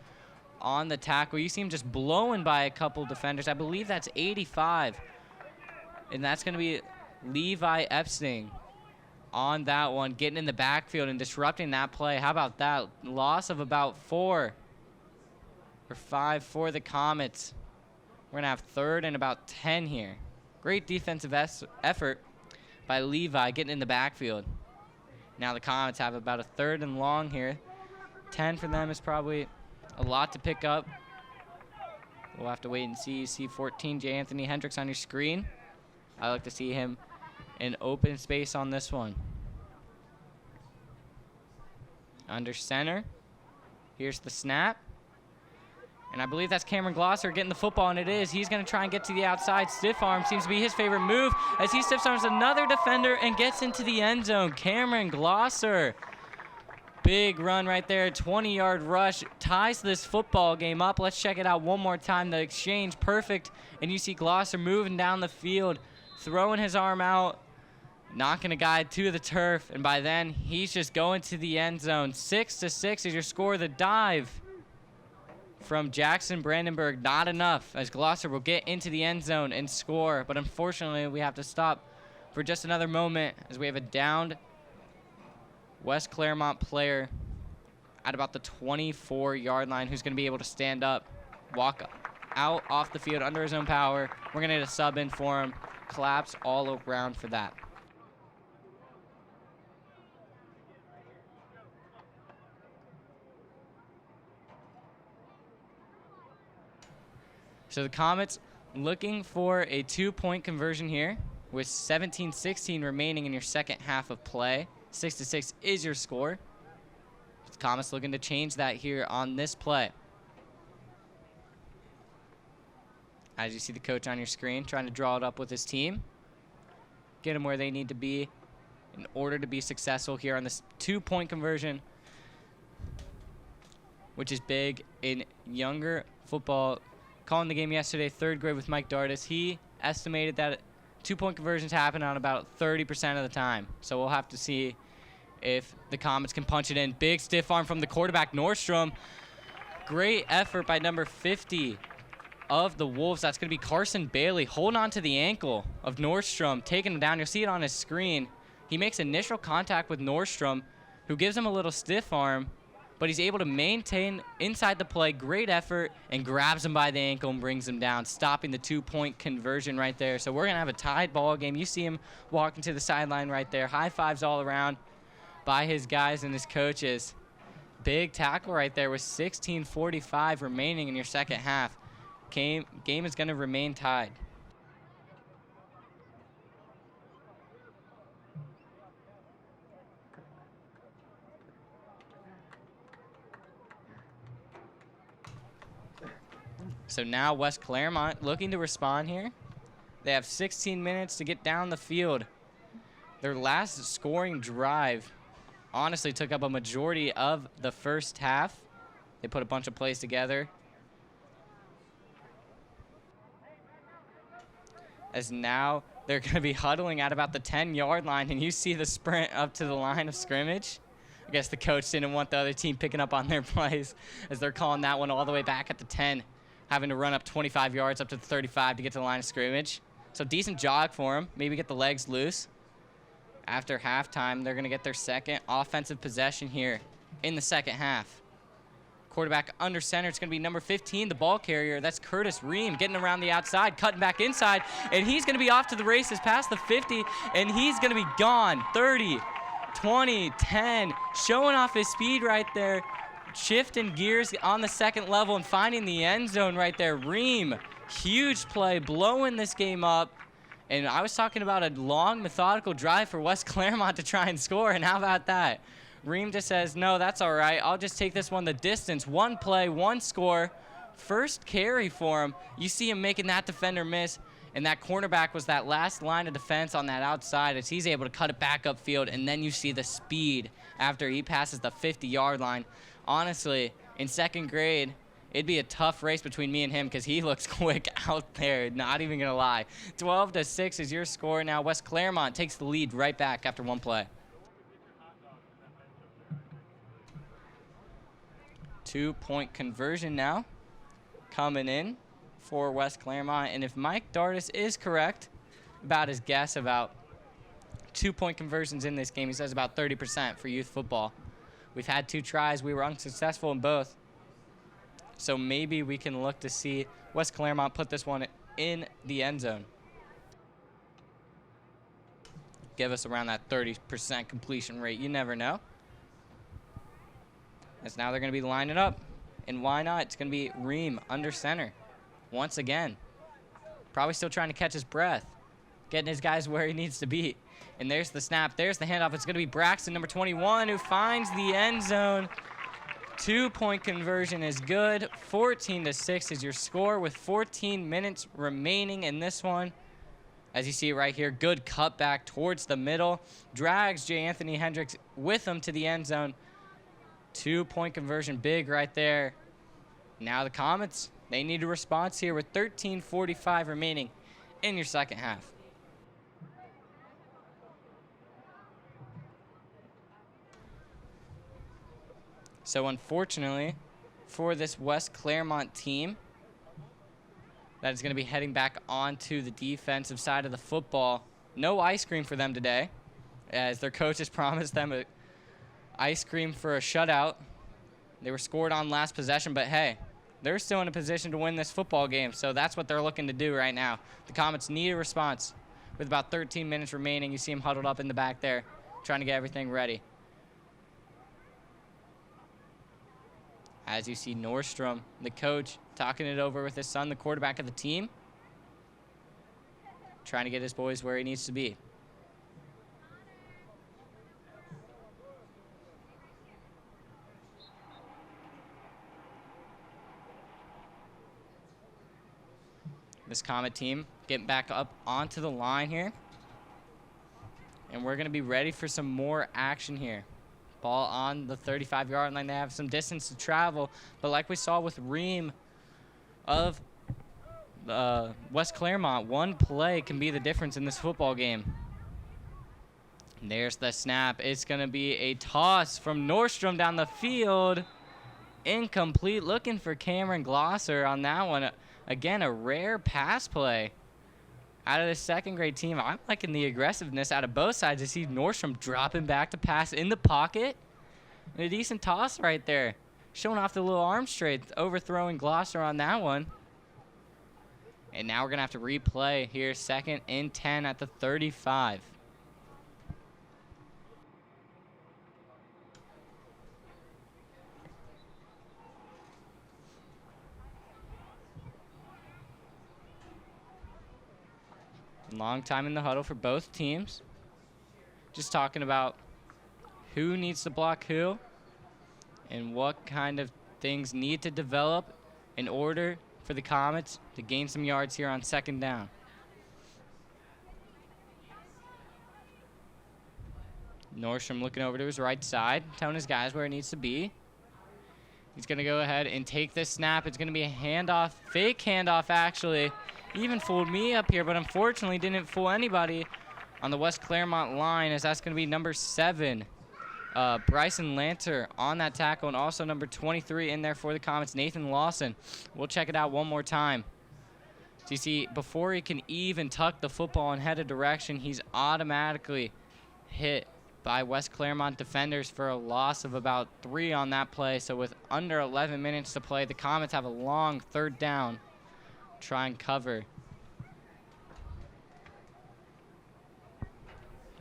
on the tackle. You see him just blown by a couple defenders. I believe that's 85. And that's going to be Levi Epstein on that one, getting in the backfield and disrupting that play. How about that? Loss of about 4 or 5 for the Comets. We're going to have 3rd and about 10 here. Great defensive effort by Levi getting in the backfield. Now the Comets have about a 3rd and long here. 10 for them is probably a lot to pick up. We'll have to wait and see. You see 14, J. Anthony Hendricks on your screen. I like to see him in open space on this one. Under center. Here's the snap. And I believe that's Cameron Glosser getting the football, and it is. He's going to try and get to the outside. Stiff arm seems to be his favorite move as he stiff arms another defender and gets into the end zone. Cameron Glosser. Big run right there. 20-yard rush. Ties this football game up. Let's check it out one more time. The exchange perfect. And you see Glosser moving down the field, throwing his arm out, knocking a guy to the turf. And by then, he's just going to the end zone. 6-6 is your score. The dive from Jackson Brandenburg, not enough, as Glosser will get into the end zone and score. But unfortunately, we have to stop for just another moment as we have a downed West Clermont player at about the 24-yard line who's going to be able to stand up, walk out off the field under his own power. We're going to get a sub in for him. Claps all around for that. So the Comets looking for a 2-point conversion here with 17-16 remaining in your second half of play. 6-6 is your score. The Comets looking to change that here on this play. As you see the coach on your screen trying to draw it up with his team. Get them where they need to be in order to be successful here on this 2-point conversion, which is big in younger football. Calling the game yesterday, 3rd grade with Mike Dardis, he estimated that 2-point conversions happen on about 30% of the time. So we'll have to see if the Comets can punch it in. Big stiff arm from the quarterback, Nordstrom. Great effort by number 50 of the Wolves. That's going to be Carson Bailey holding on to the ankle of Nordstrom, taking him down. You'll see it on his screen. He makes initial contact with Nordstrom, who gives him a little stiff arm, but he's able to maintain inside the play. Great effort, and grabs him by the ankle and brings him down, stopping the 2-point conversion right there. So we're going to have a tied ball game. You see him walking to the sideline right there. High fives all around by his guys and his coaches. Big tackle right there with 16:45 remaining in your second half. Game is going to remain tied. So now West Clermont looking to respond here. They have 16 minutes to get down the field. Their last scoring drive honestly took up a majority of the first half. They put a bunch of plays together. As now they're going to be huddling at about the 10-yard line, and you see the sprint up to the line of scrimmage. I guess the coach didn't want the other team picking up on their plays as they're calling that one all the way back at the 10. Having to run up 25 yards up to the 35 to get to the line of scrimmage. So decent jog for him. Maybe get the legs loose. After halftime, they're going to get their second offensive possession here in the second half. Quarterback under center. It's going to be number 15, the ball carrier. That's Curtis Ream getting around the outside, cutting back inside. And he's going to be off to the races past the 50. And he's going to be gone. 30, 20, 10. Showing off his speed right there. Shifting gears on the second level and finding the end zone right there. Ream, huge play, blowing this game up. And I was talking about a long, methodical drive for West Clermont to try and score, and how about that? Ream just says, no, that's all right. I'll just take this one the distance. One play, one score. First carry for him. You see him making that defender miss, and that cornerback was that last line of defense on that outside as he's able to cut it back upfield, and then you see the speed after he passes the 50-yard line. Honestly, in 2nd grade, it'd be a tough race between me and him because he looks quick out there, not even going to lie. 12-6 is your score. Now West Clermont takes the lead right back after one play. 2-point conversion now coming in for West Clermont. And if Mike Dardis is correct about his guess about 2-point conversions in this game, he says about 30% for youth football. We've had 2 tries. We were unsuccessful in both. So maybe we can look to see West Clermont put this one in the end zone. Give us around that 30% completion rate. You never know. As now they're going to be lining up. And why not? It's going to be Ream under center. Once again. Probably still trying to catch his breath. Getting his guys where he needs to be. And there's the snap. There's the handoff. It's going to be Braxton, number 21, who finds the end zone. 2-point conversion is good. 14-6 is your score with 14 minutes remaining in this one. As you see right here, good cutback towards the middle. Drags J. Anthony Hendricks with him to the end zone. 2-point conversion big right there. Now the Comets, they need a response here with 13:45 remaining in your second half. So unfortunately for this West Clermont team that is going to be heading back onto the defensive side of the football, no ice cream for them today, as their coaches promised them a ice cream for a shutout. They were scored on last possession, but hey, they're still in a position to win this football game, so that's what they're looking to do right now. The Comets need a response. With about 13 minutes remaining, you see them huddled up in the back there, trying to get everything ready. as you see Nordstrom, the coach, talking it over with his son, the quarterback of the team, trying to get his boys where he needs to be. This Comet team getting back up onto the line here. And we're going to be ready for some more action here. Ball on the 35-yard line. They have some distance to travel. But like we saw with Ream of West Clermont, one play can be the difference in this football game. And there's the snap. It's going to be a toss from Nordstrom down the field. Incomplete. Looking for Cameron Glosser on that one. Again, a rare pass play out of the second grade team. I'm liking the aggressiveness out of both sides. I see Nordstrom dropping back to pass in the pocket. And a decent toss right there. Showing off the little arm strength, overthrowing Glosser on that one. And now we're going to have to replay here. 2nd and 10 at the 35. Long time in the huddle for both teams. Just talking about who needs to block who and what kind of things need to develop in order for the Comets to gain some yards here on 2nd down. Nordstrom looking over to his right side, telling his guys where it needs to be. He's going to go ahead and take this snap. It's going to be a handoff, fake handoff actually. Even fooled me up here, but unfortunately didn't fool anybody on the West Clermont line, as that's going to be number 7, Bryson Lanter on that tackle, and also number 23 in there for the Comets, Nathan Lawson. We'll check it out one more time. So you see, before he can even tuck the football and head a direction, he's automatically hit by West Clermont defenders for a loss of about 3 on that play. So with under 11 minutes to play, the Comets have a long 3rd down. Try and cover.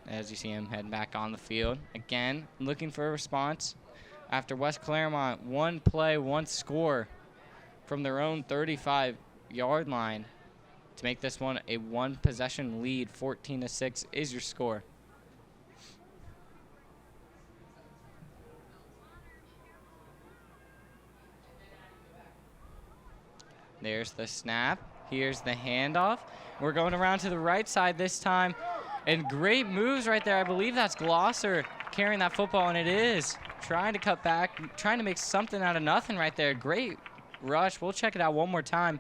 As you see him heading back on the field. Again, looking for a response after West Clermont, one play, one score from their own 35-yard line to make this one a 1-possession lead. 14-6 is your score. There's the snap. Here's the handoff. We're going around to the right side this time. And great moves right there. I believe that's Glosser carrying that football, and it is. Trying to cut back, trying to make something out of nothing right there. Great rush. We'll check it out one more time.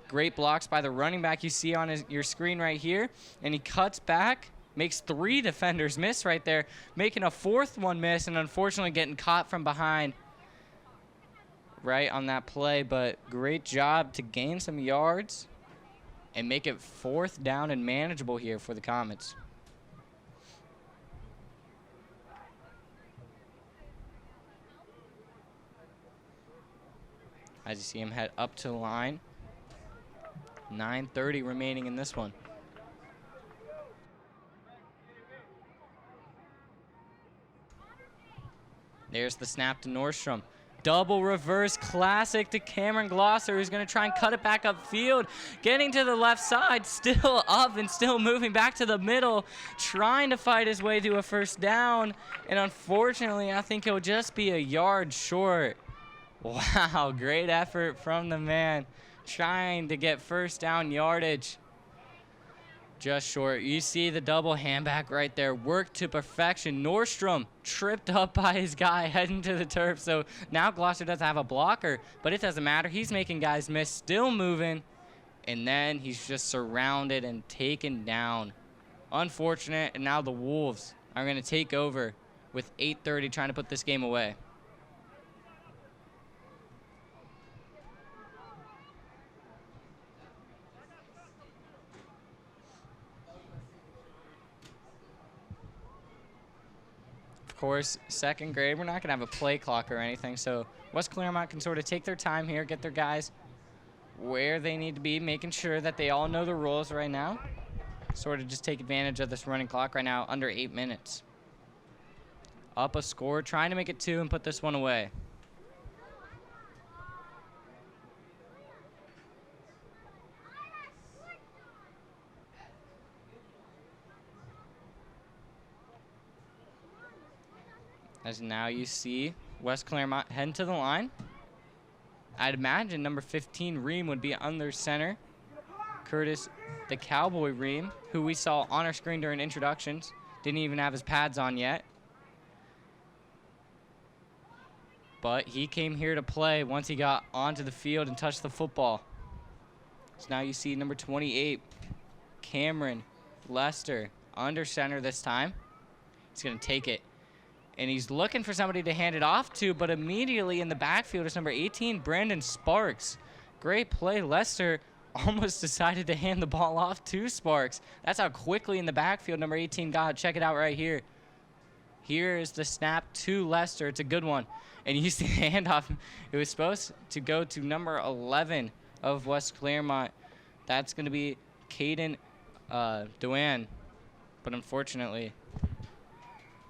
Great blocks by the running back you see on your screen right here. And he cuts back, makes 3 defenders miss right there, making a 4th one miss, and unfortunately getting caught from behind right on that play. But great job to gain some yards and make it 4th down and manageable here for the Comets. As you see him head up to the line. 9:30 remaining in this one. There's the snap to Nordstrom. Double reverse classic to Cameron Glosser, who's going to try and cut it back upfield. Getting to the left side, still up and still moving back to the middle, trying to fight his way to a 1st down. And unfortunately, I think he'll just be a yard short. Wow, great effort from the man, trying to get 1st down yardage. Just short. You see the double handback right there. Worked to perfection. Nordstrom tripped up by his guy heading to the turf. So now Glosser doesn't have a blocker, but it doesn't matter. He's making guys miss, still moving. And then he's just surrounded and taken down. Unfortunate. And now the Wolves are going to take over with 8:30 trying to put this game away. Of course, 2nd grade, we're not going to have a play clock or anything, so West Clermont can sort of take their time here, get their guys where they need to be, making sure that they all know the rules right now. Sort of just take advantage of this running clock right now, under 8 minutes. Up a score, trying to make it 2 and put this one away. As now you see West Clermont heading to the line. I'd imagine number 15, Ream, would be under center. Curtis, the Cowboy Ream, who we saw on our screen during introductions, didn't even have his pads on yet. But he came here to play once he got onto the field and touched the football. So now you see number 28, Cameron Lester, under center this time. He's going to take it. And he's looking for somebody to hand it off to, but immediately in the backfield is number 18, Brandon Sparks. Great play. Lester almost decided to hand the ball off to Sparks. That's how quickly in the backfield number 18 got. Check it out right here. Here is the snap to Lester. It's a good one. And you see the handoff. It was supposed to go to number 11 of West Clermont. That's going to be Caden Dwire. But unfortunately,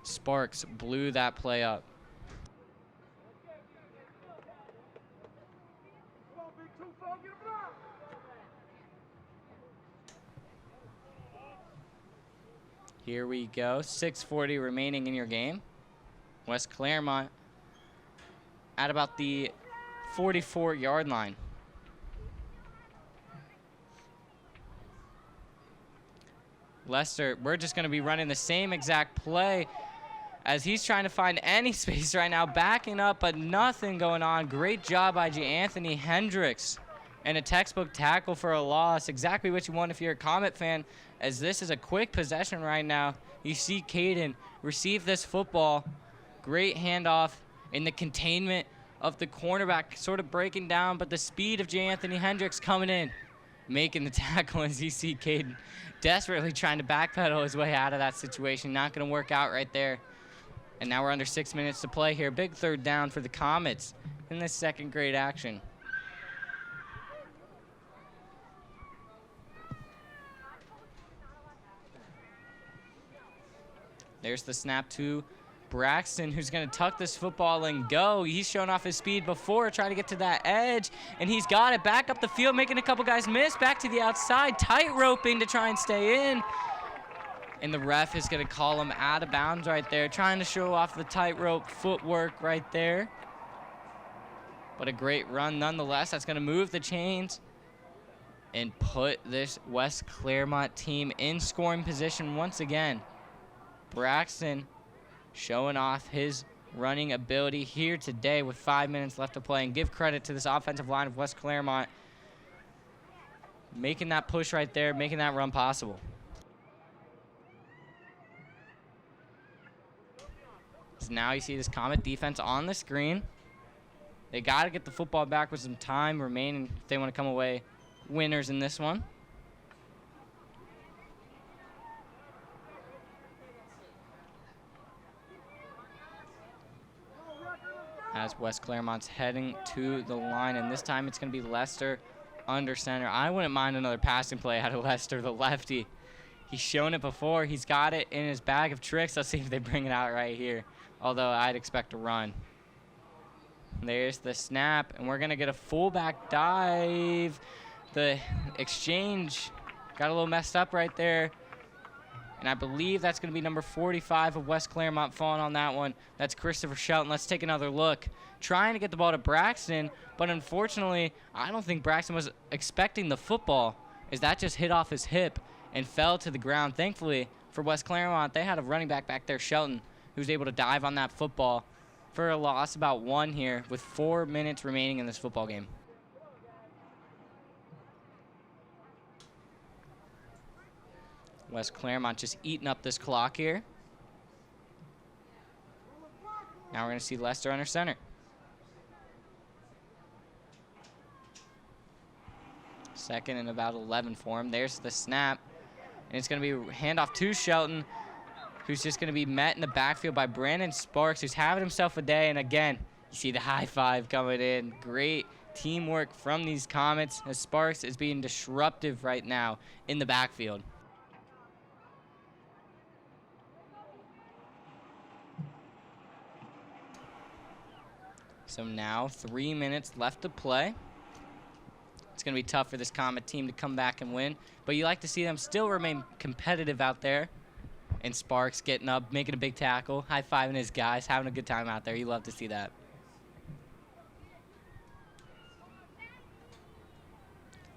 Sparks blew that play up. Here we go. 6:40 remaining in your game. West Clermont at about the 44-yard line. Lester, we're just going to be running the same exact play as he's trying to find any space right now, backing up, but nothing going on. Great job by Anthony Hendricks. And a textbook tackle for a loss. Exactly what you want if you're a Comet fan, as this is a quick possession right now. You see Caden receive this football. Great handoff in the containment of the cornerback, sort of breaking down, but the speed of Anthony Hendricks coming in, making the tackle, as you see Caden desperately trying to backpedal his way out of that situation. Not going to work out right there. And now we're under 6 minutes to play here. Big third down for the Comets in this second grade action. There's the snap to Braxton, who's going to tuck this football and go. He's shown off his speed before, trying to get to that edge, and he's got it. Back up the field, making a couple guys miss. Back to the outside, tight roping to try and stay in. And the ref is going to call him out of bounds right there, trying to show off the tightrope footwork right there. But a great run nonetheless. That's going to move the chains and put this West Clermont team in scoring position once again. Braxton showing off his running ability here today with 5 minutes left to play. And give credit to this offensive line of West Clermont, making that push right there, making that run possible. So now you see this Comet defense on the screen. They got to get the football back with some time remaining if they want to come away winners in this one. As West Clermont's heading to the line, and this time it's going to be Lester under center. I wouldn't mind another passing play out of Lester, the lefty. He's shown it before. He's got it in his bag of tricks. Let's see if they bring it out right here, although I'd expect a run. There's the snap, and we're going to get a fullback dive. The exchange got a little messed up right there. And I believe that's going to be number 45 of West Clermont falling on that one. That's Christopher Shelton. Let's take another look. Trying to get the ball to Braxton, but unfortunately, I don't think Braxton was expecting the football, as that just hit off his hip and fell to the ground. Thankfully for West Clermont, they had a running back there, Shelton, who was able to dive on that football for a loss about 1 here with 4 minutes remaining in this football game. West Clermont just eating up this clock here. Now we're going to see Lester under center. Second and about 11 for him. There's the snap. And it's going to be handoff to Shelton, who's just going to be met in the backfield by Brandon Sparks, who's having himself a day. And again, you see the high five coming in. Great teamwork from these Comets, as Sparks is being disruptive right now in the backfield. So now 3 minutes left to play. It's going to be tough for this Comet team to come back and win, but you like to see them still remain competitive out there And Sparks getting up, making a big tackle, high-fiving his guys, having a good time out there. You love to see that.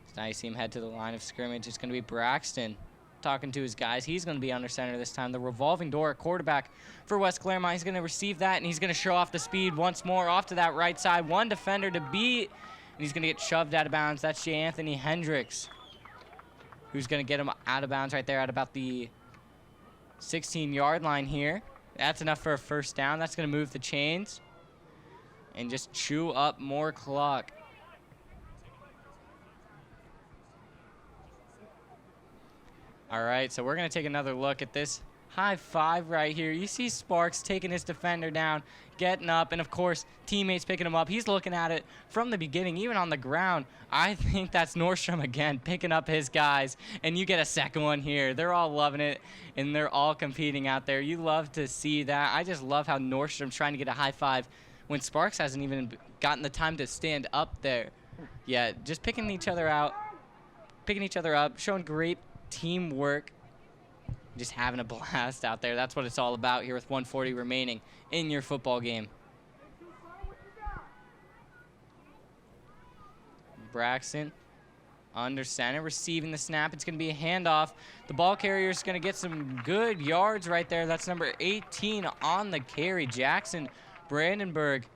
So now you see him head to the line of scrimmage. It's going to be Braxton talking to his guys. He's going to be under center this time. The revolving door at quarterback for West Clermont. He's going to receive that, and he's going to show off the speed once more off to that right side. One defender to beat, and he's going to get shoved out of bounds. That's J. Anthony Hendricks, who's going to get him out of bounds right there at about the 16-yard line here. That's enough for a first down. That's going to move the chains and just chew up more clock. All right, so we're going to take another look at this high five right here. You see Sparks taking his defender down, getting up, and of course, teammates picking him up. He's looking at it from the beginning, even on the ground. I think that's Nordstrom again, picking up his guys, and you get a second one here. They're all loving it, and they're all competing out there. You love to see that. I just love how Nordstrom's trying to get a high five when Sparks hasn't even gotten the time to stand up there. Yeah, just picking each other out, picking each other up, showing great teamwork, just having a blast out there. That's what it's all about here with 1:40 remaining in your football game. Braxton under center, receiving the snap. It's going to be a handoff. The ball carrier is going to get some good yards right there. That's number 18 on the carry, Jackson Brandenburg,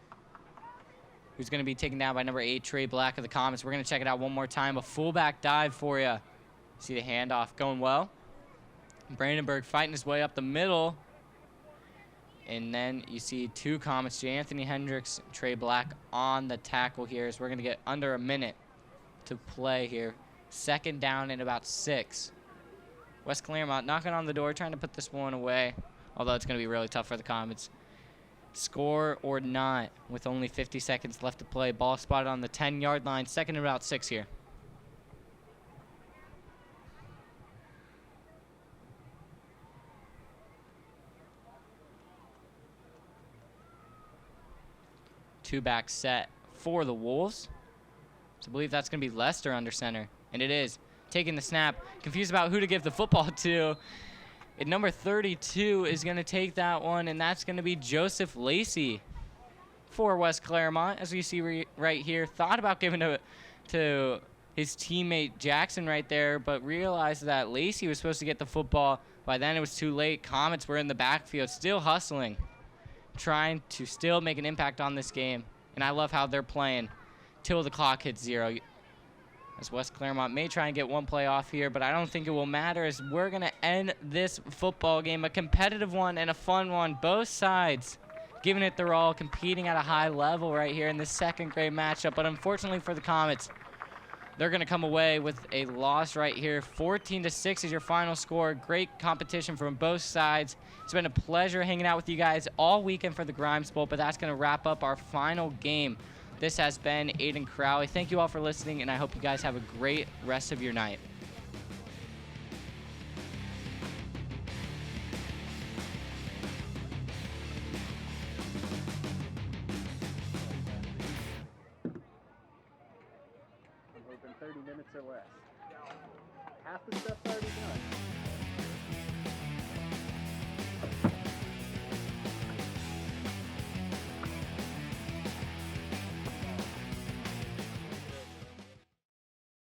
who's going to be taken down by number 8, Trey Black of the Comets. We're going to check it out one more time. A fullback dive for you. See the handoff going well. Brandenburg fighting his way up the middle. And then you see two Comets, J. Anthony Hendricks, Trey Black on the tackle here. So we're going to get under a minute to play here. Second down and about 6. West Clermont knocking on the door, trying to put this one away. Although it's going to be really tough for the Comets. Score or not with only 50 seconds left to play. Ball spotted on the 10-yard line. Second and about 6 here. Two-back set for the Wolves. So I believe that's going to be Lester under center. And it is. Taking the snap. Confused about who to give the football to. And number 32 is going to take that one, and that's going to be Joseph Lacey for West Clermont. As we see right here, thought about giving it to his teammate Jackson right there, but realized that Lacey was supposed to get the football. By then it was too late. Comets were in the backfield, still hustling, trying to still make an impact on this game. And I love how they're playing till the clock hits 0. As West Clermont may try and get one play off here, but I don't think it will matter, as we're going to end this football game. A competitive one and a fun one. Both sides giving it their all, competing at a high level right here in this second-grade matchup. But unfortunately for the Comets, they're going to come away with a loss right here. 14-6 is your final score. Great competition from both sides. It's been a pleasure hanging out with you guys all weekend for the Grimes Bowl, but that's going to wrap up our final game. This has been Aiden Crowley. Thank you all for listening, and I hope you guys have a great rest of your night. I'm hoping 30 minutes or less. Half the stuff's already done.